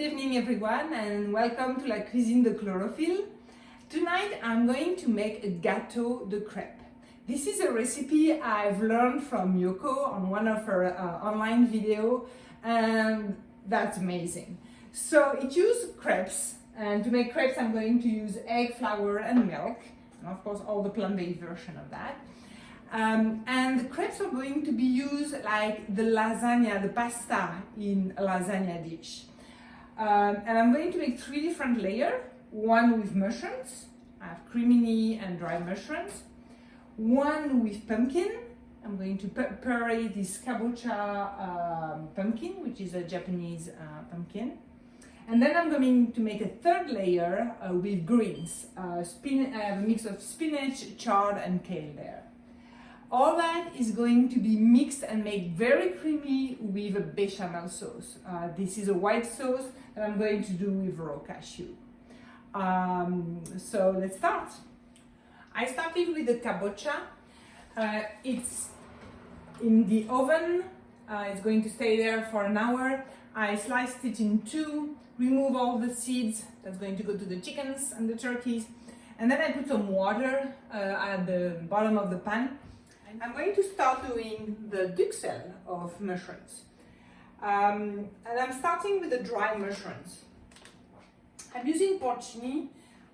Good evening everyone and welcome to La Cuisine de Chlorophylle. Tonight I'm going to make a gâteau de crêpes. This is a recipe I've learned from Yoko on one of her online video, and that's amazing. So it uses crêpes, and to make crêpes I'm going to use egg, flour and milk, and of course all the plant-based version of that. And the crêpes are going to be used like the lasagna, the pasta in a lasagna dish. And I'm going to make 3 different layers. One with mushrooms, I have cremini and dry mushrooms. One with pumpkin, I'm going to puree this kabocha pumpkin, which is a Japanese pumpkin. And then I'm going to make a 3rd layer with greens, a mix of spinach, chard and kale there. All that is going to be mixed and made very creamy with a bechamel sauce. This is a white sauce that I'm going to do with raw cashew. So let's start. I started with the kabocha. It's in the oven. It's going to stay there for an hour. I sliced it in 2, remove all the seeds. That's going to go to the chickens and the turkeys. And then I put some water at the bottom of the pan. I'm going to start doing the duxelle of mushrooms. And I'm starting with the dry mushrooms. I'm using porcini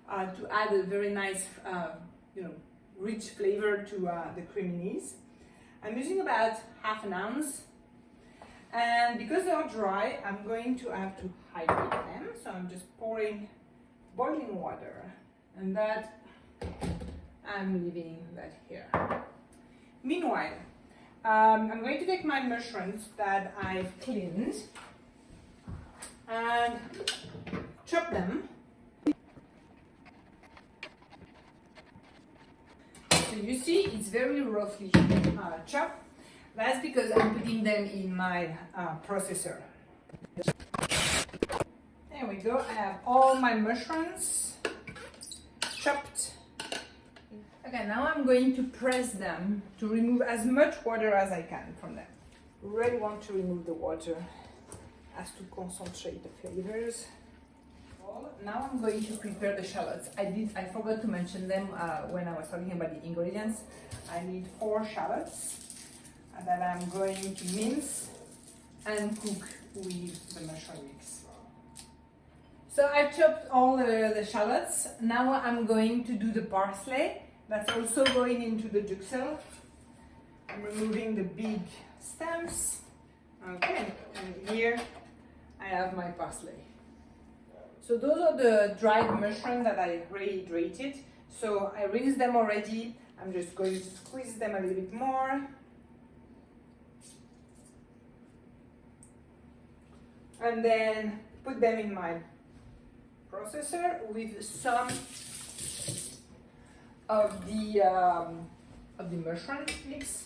to add a very nice, rich flavor to the creminis. I'm using about half an ounce. And because they are dry, I'm going to have to hydrate them. So I'm just pouring boiling water. And that, I'm leaving that here. Meanwhile, I'm going to take my mushrooms that I've cleaned and chop them. So you see, it's very roughly chopped. That's because I'm putting them in my processor. There we go. I have all my mushrooms chopped. Okay, now I'm going to press them to remove as much water as I can from them. Really want to remove the water as to concentrate the flavors. Now I'm going to prepare the shallots. I forgot to mention them when I was talking about the ingredients. I need 4 shallots that I'm going to mince and cook with the mushroom mix. So I've chopped all the shallots. Now I'm going to do the parsley. That's also going into the duxelle. I'm removing the big stems. Okay, and here I have my parsley. So those are the dried mushrooms that I rehydrated. So I rinsed them already. I'm just going to squeeze them a little bit more. And then put them in my processor with some of the mushroom mix.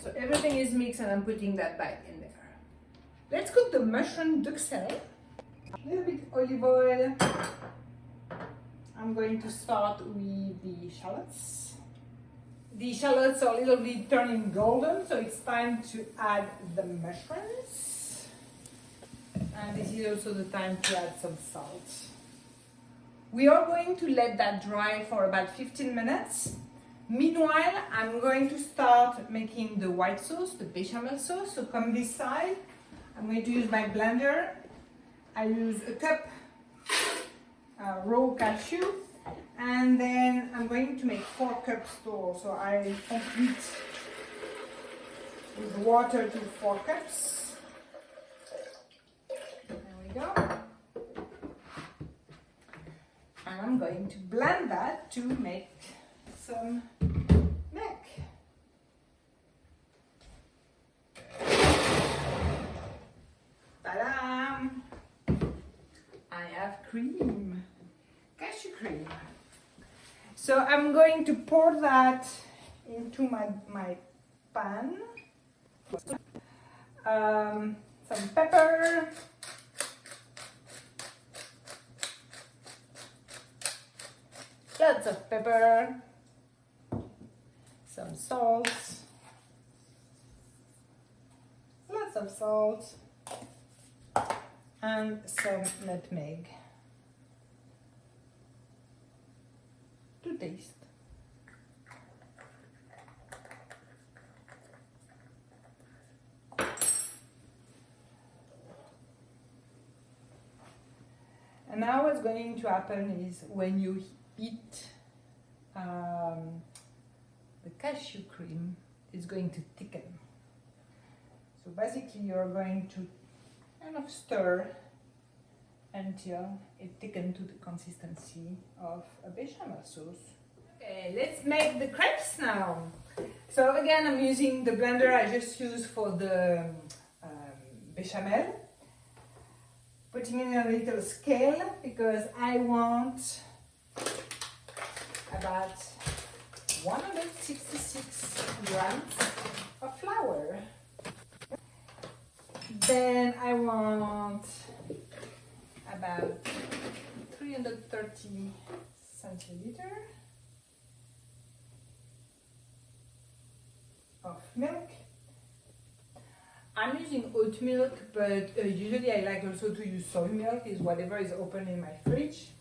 So everything is mixed and I'm putting that back in there. Let's cook the mushroom duxelle. A little bit olive oil. I'm going to start with the shallots. The shallots are a little bit turning golden, so it's time to add the mushrooms. And this is also the time to add some salt. We are going to let that dry for about 15 minutes. Meanwhile, I'm going to start making the white sauce, the bechamel sauce. So come this side. I'm going to use my blender. I use a cup raw cashew. And then I'm going to make 4 cups total. So I complete with water to 4 cups. There we go. And I'm going to blend that to make some milk. Ta-da! I have cream, cashew cream. So I'm going to pour that into my pan. Some pepper. Lots of pepper, some salt, lots of salt, and some nutmeg to taste. And now what's going to happen is when you heat the cashew cream, it's going to thicken. So basically you're going to kind of stir until it thickens to the consistency of a bechamel sauce. Okay, let's make the crepes now. So again, I'm using the blender I just used for the bechamel. Putting in a little scale because I want about 166 grams of flour. Then I want about 330 centiliters of milk. I'm using oat milk, but usually I like also to use soy milk, is whatever is open in my fridge.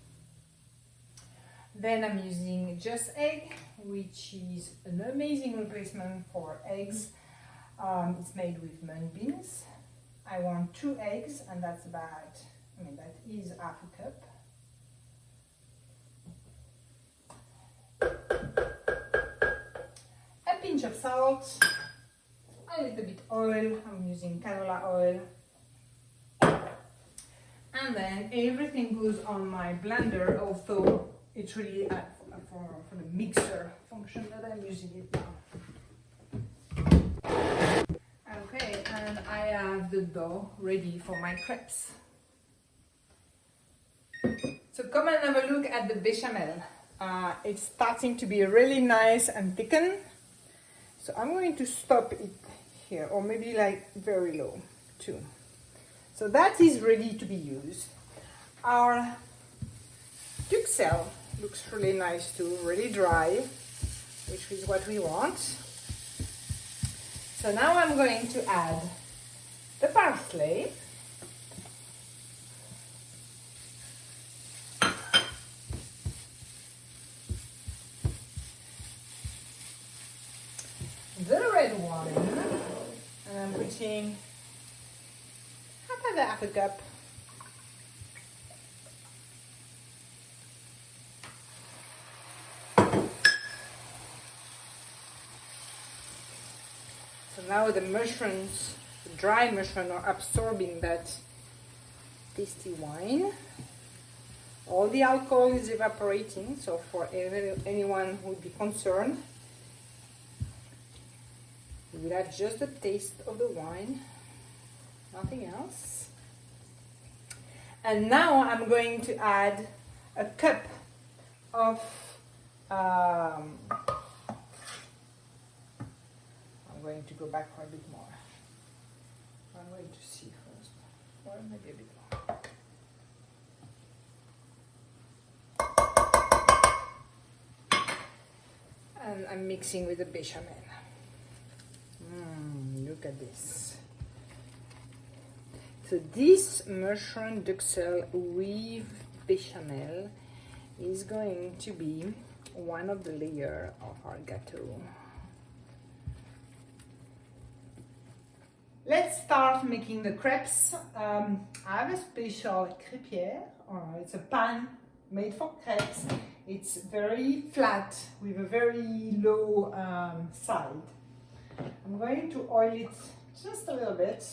Then I'm using just egg, which is an amazing replacement for eggs. It's made with mung beans. I want 2 eggs, and that's about, that is half a cup. A pinch of salt. A little bit oil, I'm using canola oil, and then everything goes on my blender, although it's really for the mixer function that I'm using it now. Okay, and I have the dough ready for my crepes. So come and have a look at the bechamel. It's starting to be really nice and thickened. So I'm going to stop it here, or maybe like very low too. So that is ready to be used. Our duxelle looks really nice too, really dry, which is what we want. So now I'm going to add the parsley. The red wine. And I'm putting half a cup. So now the mushrooms, the dry mushrooms, are absorbing that tasty wine. All the alcohol is evaporating, so for anyone who would be concerned, you will have just the taste of the wine, nothing else. And now I'm going to add a cup of, I'm going to go back for a bit more. I'm going to see first, or maybe a bit more. And I'm mixing with the bechamel. Look at this. So this mushroom duxelle with bechamel is going to be one of the layers of our gâteau. Let's start making the crepes. I have a special crêpière. It's a pan made for crepes. It's very flat with a very low side. I'm going to oil it just a little bit.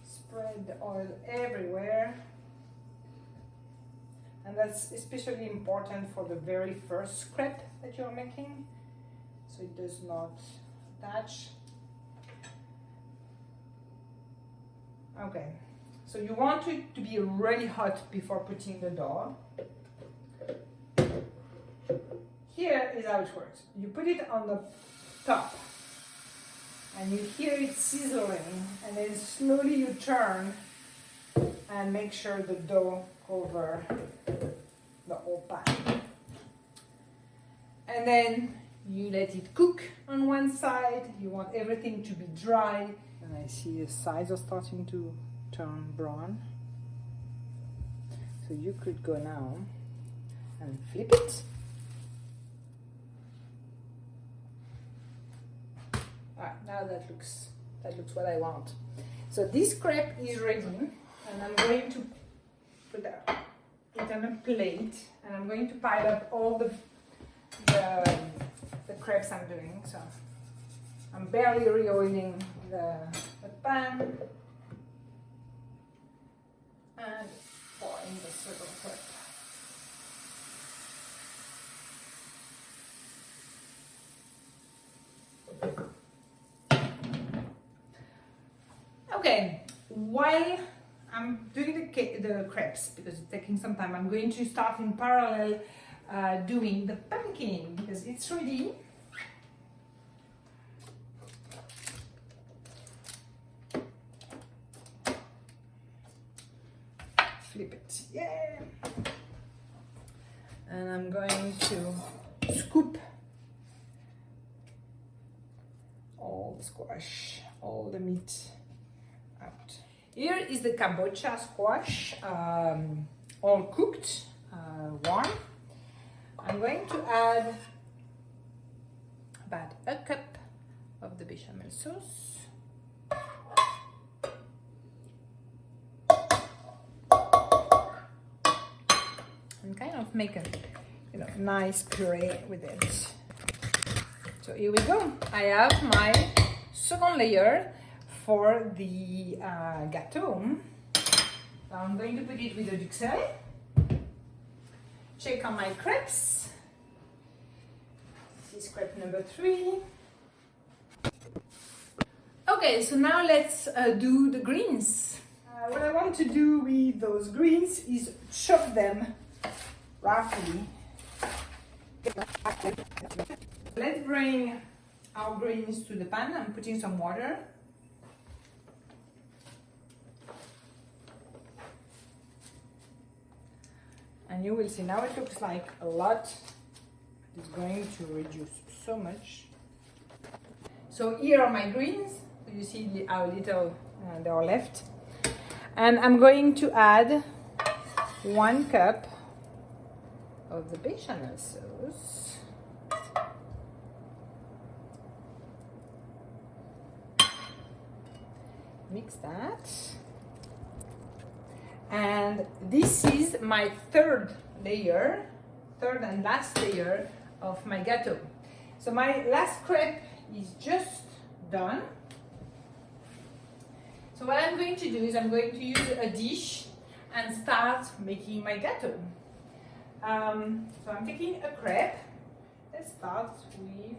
Spread the oil everywhere. And that's especially important for the very first crepe that you're making, so it does not attach. Okay, so you want it to be really hot before putting the dough. Here is how it works. You put it on the top and you hear it sizzling, and then slowly you turn and make sure the dough covers the whole pan. And then you let it cook on one side. You want everything to be dry, And I see the sides are starting to turn brown. So you could go now and flip it. Now that looks what I want. So this crepe is ready, and I'm going to put it on a plate, and I'm going to pile up all the crepes I'm doing. So I'm barely re-oiling the pan and pouring the second crepe. Okay, while I'm doing the crepes, because it's taking some time, I'm going to start in parallel doing the pumpkin, because it's ready. Flip it, yeah! And I'm going to scoop all the squash, all the meat out. Here is the kabocha squash, all cooked, warm. I'm going to add about a cup of the bechamel sauce. And kind of make a nice puree with it. So here we go. I have my second layer for the gâteau. So I'm going to put it with the duxelle. Check on my crepes. This is crepe number 3. Okay, so now let's do the greens. What I want to do with those greens is chop them roughly. Let's bring our greens to the pan. I'm putting some water. And you will see now it looks like a lot. It's going to reduce so much. So here are my greens. So you see how little they are left. And I'm going to add 1 cup of the bechamel sauce. Mix that. And this is my third and last layer of my gâteau. So my last crepe is just done. So what I'm going to do is I'm going to use a dish and start making my gâteau. So I'm taking a crepe. Let's start with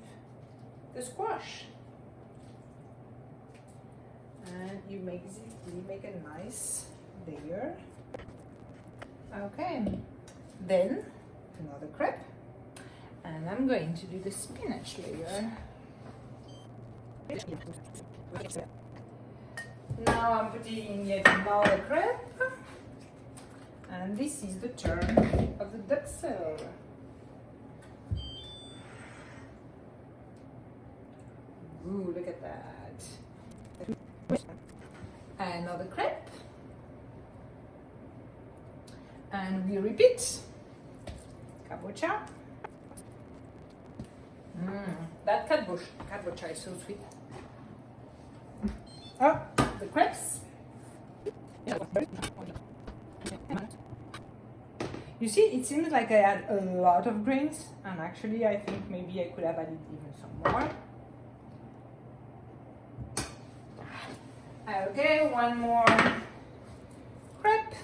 the squash. And you make a nice layer. Okay, then another crepe, and I'm going to do the spinach layer. Now I'm putting in yet another crepe, and this is the turn of the duxelle. Ooh, look at that. Another crepe. And we repeat. Kabocha. That kabocha is so sweet. Oh, the crepes. You see, it seems like I had a lot of grains, and actually I think maybe I could have added even some more. Okay, one more crepe.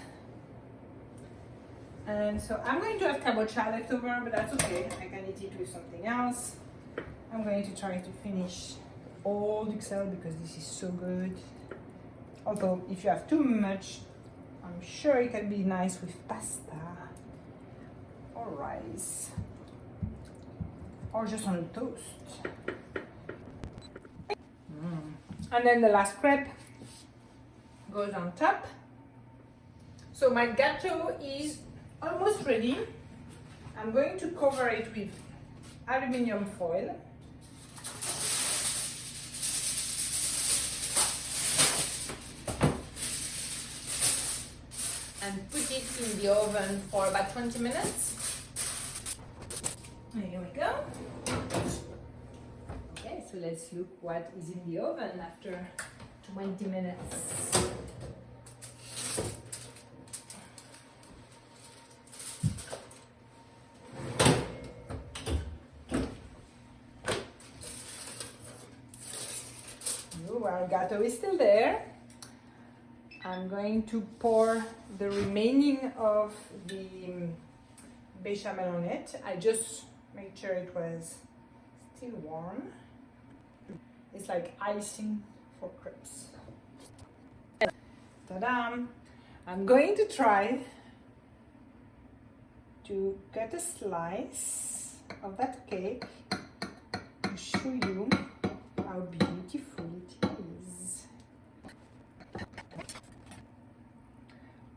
And so I'm going to have kabocha left over, but that's okay. I can eat it with something else. I'm going to try to finish all duxelle because this is so good. Although if you have too much, I'm sure it can be nice with pasta or rice or just on toast. And then the last crepe goes on top. So my gâteau is almost ready. I'm going to cover it with aluminium foil. in the oven for about 20 minutes. Here we go. Okay, so let's look what is in the oven after 20 minutes. Our gâteau is still there. I'm going to pour the remaining of the bechamel on it. I just made sure it was still warm. It's like icing for crepes. Ta-da! I'm going to try to cut a slice of that cake to show you how beautiful it is.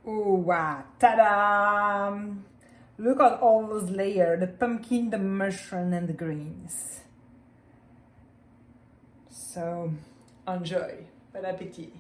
Oh wow, ta-da! Look at all those layers, the pumpkin, the mushroom, and the greens. So, enjoy. Bon appétit.